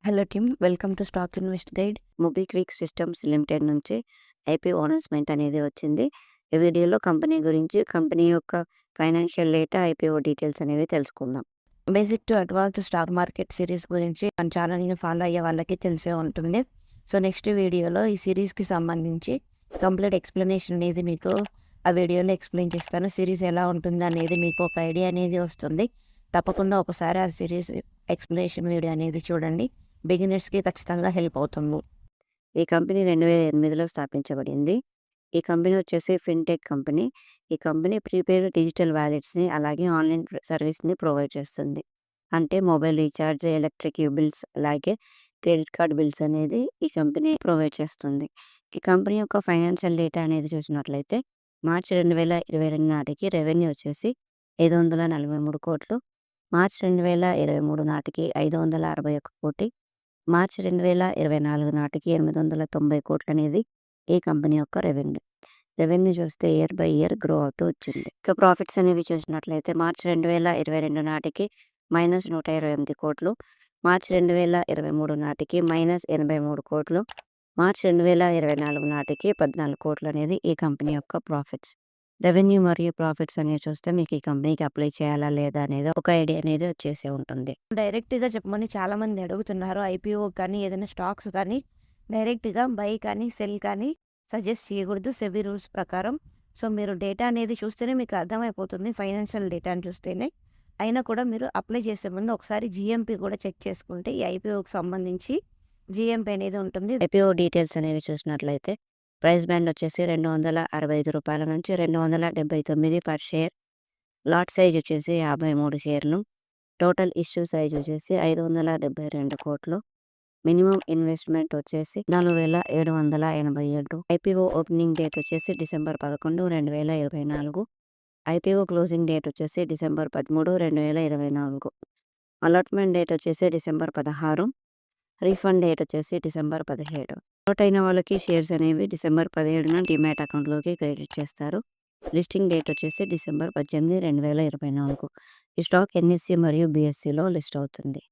Hello team, welcome to stock invest guide. MobiKwik systems limited నుంచి IPO announcement అనేది వచ్చింది. ఈ వీడియోలో కంపెనీ గురించి, కంపెనీ యొక్క ఫైనాన్షియల్ డేటా, ఐపీఓ డీటెయిల్స్ అనేవి తెలుసుకుందాం. Basic to advance stock market series గురించి మన ఛానల్ని ఫాలో అయ్యే వాళ్ళకి తెలిసే ఉంటుంది. సో నెక్స్ట్ వీడియోలో ఈ సిరీస్కి సంబంధించి కంప్లీట్ ఎక్స్ప్లెనేషన్ అనేది మీకు ఆ వీడియోలో ఎక్స్ప్లెయిన్ చేస్తాను. సిరీస్ ఎలా ఉంటుంది అనేది మీకు ఒక ఐడియా అనేది వస్తుంది. తప్పకుండా ఒకసారి ఆ సిరీస్ ఎక్స్ప్లెనేషన్ వీడియో అనేది చూడండి. బిగినర్స్కి ఖచ్చితంగా హెల్ప్ అవుతుంది. ఈ కంపెనీ 2008లో స్థాపించబడింది. ఈ కంపెనీ వచ్చేసి ఫిన్టెక్ కంపెనీ. ఈ కంపెనీ ప్రీపెయిడ్ డిజిటల్ వ్యాలెట్స్ని అలాగే ఆన్లైన్ సర్వీస్ని ప్రొవైడ్ చేస్తుంది. అంటే మొబైల్ రీఛార్జ్, ఎలక్ట్రిక్ బిల్స్, అలాగే క్రెడిట్ కార్డ్ బిల్స్ అనేది ఈ కంపెనీ ప్రొవైడ్ చేస్తుంది. ఈ కంపెనీ యొక్క ఫైనాన్షియల్ డేటా అనేది చూసినట్లయితే మార్చి 2022 నాటికి రెవెన్యూ వచ్చేసి 543 కోట్లు, మార్చి 2023 నాటికి 561 కోటి, మార్చి 2024 నాటికి 890 కోట్లు అనేది ఈ కంపెనీ యొక్క రెవెన్యూ చూస్తే ఇయర్ బై ఇయర్ గ్రో అవుతూ వచ్చింది. ఇక ప్రాఫిట్స్ అనేవి చూసినట్లయితే మార్చి 2022 నాటికి -128 కోట్లు, మార్చి 2023 నాటికి -83 కోట్లు, మార్చి 2024 నాటికి 14 కోట్లు అనేది ఈ కంపెనీ యొక్క ప్రాఫిట్స్. రెవెన్యూ మరియు ప్రాఫిట్స్ అనేవి చూస్తే మీకు ఈ కంపెనీకి అప్లై చేయాలా లేదా అనేది ఒక ఐడియా అనేది వచ్చేసే ఉంటుంది. డైరెక్ట్గా చెప్పమని చాలామంది అడుగుతున్నారు. ఐపీఓ కానీ ఏదైనా స్టాక్స్ కానీ డైరెక్ట్గా బై కానీ సెల్ కానీ సజెస్ట్ చేయకూడదు సెబీ రూల్స్ ప్రకారం. సో మీరు డేటా అనేది చూస్తేనే మీకు అర్థమైపోతుంది, ఫైనాన్షియల్ డేటాని చూస్తేనే. అయినా కూడా మీరు అప్లై చేసే ముందు ఒకసారి జిఎంపీ కూడా చెక్ చేసుకుంటే ఈ ఐపీఓకి సంబంధించి జిఎంపీ అనేది ఉంటుంది. ఐపీఓ డీటెయిల్స్ అనేవి చూసినట్లయితే ప్రైస్ బ్యాండ్ వచ్చేసి ₹265 నుంచి $279 పర్ షేర్. లాట్ సైజ్ వచ్చేసి 53 షేర్లు. టోటల్ ఇష్యూ సైజ్ వచ్చేసి 572 కోట్లు. మినిమం ఇన్వెస్ట్మెంట్ వచ్చేసి 4787. ఐపీఓ ఓపెనింగ్ డేట్ వచ్చేసి డిసెంబర్ 11, 2024. ఐపీఓ క్లోజింగ్ డేట్ వచ్చేసి డిసెంబర్ 13, 2024. అలాట్మెంట్ డేట్ వచ్చేసి డిసెంబర్ 16. రీఫండ్ డేట్ వచ్చేసి డిసెంబర్ 17. అలాట్ అయిన వాళ్ళకి షేర్స్ అనేవి డిసెంబర్ 17న డిమాట్ అకౌంట్లోకి క్రెడిట్ చేస్తారు. లిస్టింగ్ డేట్ వచ్చేసి డిసెంబర్ 18, 2024. ఈ స్టాక్ ఎన్ఎస్సి మరియు బిఎస్సిలో లిస్ట్ అవుతుంది.